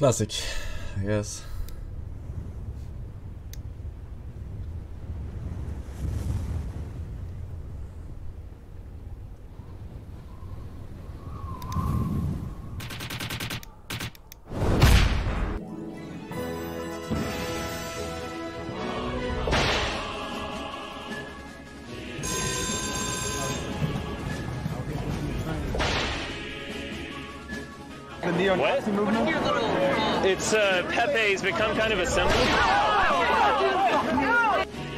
Classic, I guess. What? It's Pepe's become kind of a symbol.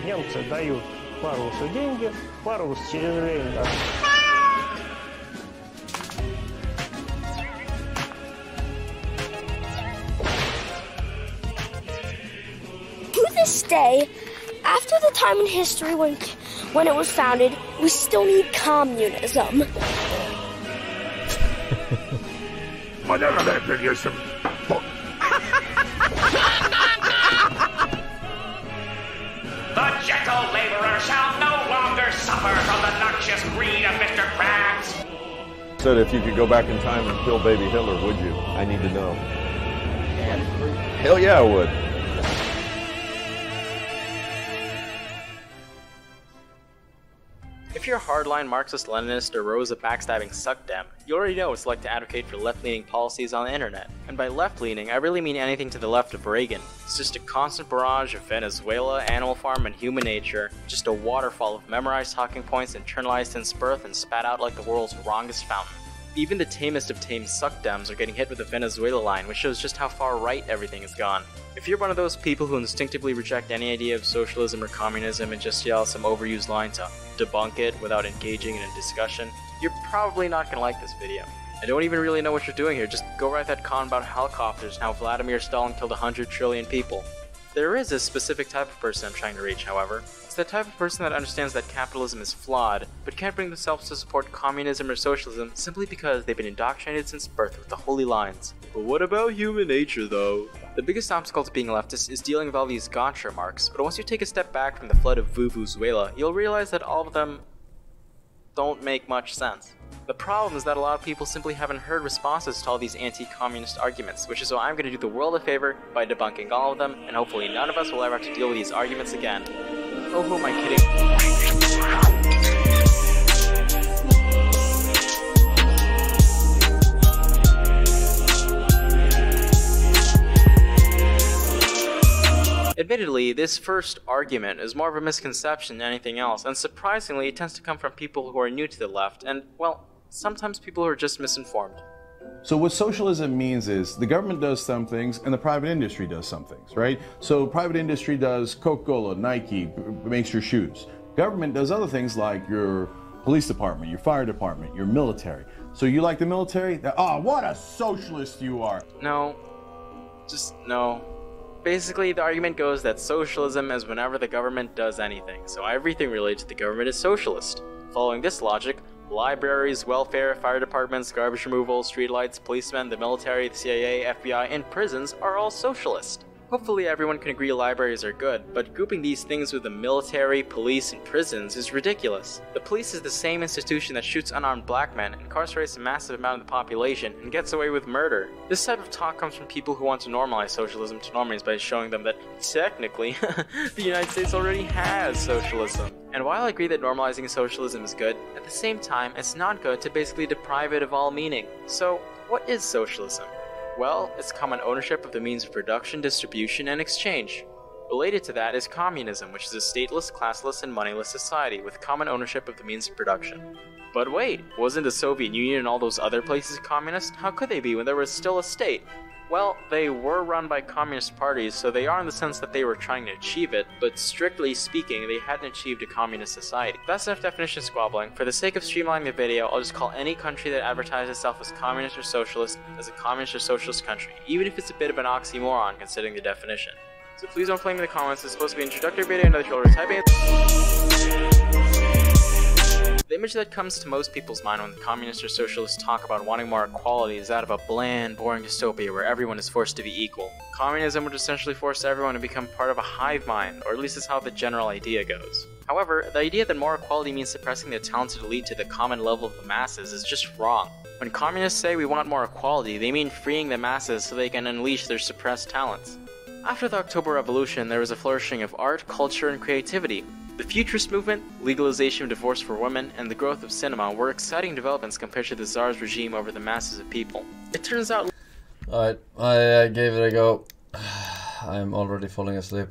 Немцы дают Парусу деньги, Парус через время. To this day, after the time in history when it was founded, we still need communism. The gentle laborer shall no longer suffer from the noxious greed of Mr. Krabs. Said if you could go back in time and kill baby Hitler, would you? I need to know. Hell yeah, I would. If you're a hardline Marxist-Leninist or Rosa backstabbing suckdem, you already know what it's like to advocate for left-leaning policies on the internet. And by left-leaning, I really mean anything to the left of Reagan. It's just a constant barrage of Venezuela, Animal Farm, and human nature, just a waterfall of memorized talking points internalized in birth and spat out like the world's wrongest fountain. Even the tamest of tame suckdems are getting hit with the Venezuela line, which shows just how far right everything has gone. If you're one of those people who instinctively reject any idea of socialism or communism and just yell some overused line to debunk it without engaging in a discussion, you're probably not going to like this video. I don't even really know what you're doing here, just go write that con about helicopters and how Vladimir Stalin killed 100 trillion people. There is a specific type of person I'm trying to reach, however. It's the type of person that understands that capitalism is flawed, but can't bring themselves to support communism or socialism simply because they've been indoctrinated since birth with the holy lines. But what about human nature, though? The biggest obstacle to being a leftist is dealing with all these gotcha marks, but once you take a step back from the flood of Vuvuzuela, you'll realize that all of them don't make much sense. The problem is that a lot of people simply haven't heard responses to all these anti-communist arguments, which is why I'm going to do the world a favor by debunking all of them, and hopefully none of us will ever have to deal with these arguments again. Oh, who am I kidding? Admittedly, this first argument is more of a misconception than anything else, and surprisingly it tends to come from people who are new to the left, and, well, sometimes people who are just misinformed. So what socialism means is the government does some things and the private industry does some things, right? So private industry does Coca-Cola, Nike, makes your shoes. Government does other things like your police department, your fire department, your military. So you like the military? Oh, what a socialist you are! No. Just no. Basically, the argument goes that socialism is whenever the government does anything, so everything related to the government is socialist. Following this logic, libraries, welfare, fire departments, garbage removal, streetlights, policemen, the military, the CIA, FBI, and prisons are all socialist. Hopefully everyone can agree libraries are good, but grouping these things with the military, police, and prisons is ridiculous. The police is the same institution that shoots unarmed black men, incarcerates a massive amount of the population, and gets away with murder. This type of talk comes from people who want to normalize socialism to normies by showing them that, technically, the United States already has socialism. And while I agree that normalizing socialism is good, at the same time, it's not good to basically deprive it of all meaning. So, what is socialism? Well, it's common ownership of the means of production, distribution, and exchange. Related to that is communism, which is a stateless, classless, and moneyless society with common ownership of the means of production. But wait, wasn't the Soviet Union and all those other places communist? How could they be when there was still a state? Well, they were run by communist parties, so they are in the sense that they were trying to achieve it, but strictly speaking, they hadn't achieved a communist society. That's enough definition squabbling. For the sake of streamlining the video, I'll just call any country that advertises itself as communist or socialist as a communist or socialist country, even if it's a bit of an oxymoron considering the definition. So please don't flame me in the comments, it's supposed to be an introductory video, and you'll type in. The image that comes to most people's mind when the communists or socialists talk about wanting more equality is that of a bland, boring dystopia where everyone is forced to be equal. Communism would essentially force everyone to become part of a hive mind, or at least is how the general idea goes. However, the idea that more equality means suppressing the talented elite to the common level of the masses is just wrong. When communists say we want more equality, they mean freeing the masses so they can unleash their suppressed talents. After the October Revolution, there was a flourishing of art, culture, and creativity. The Futurist movement, legalization of divorce for women, and the growth of cinema were exciting developments compared to the Tsar's regime over the masses of people. It turns out... Alright, I gave it a go. I'm already falling asleep.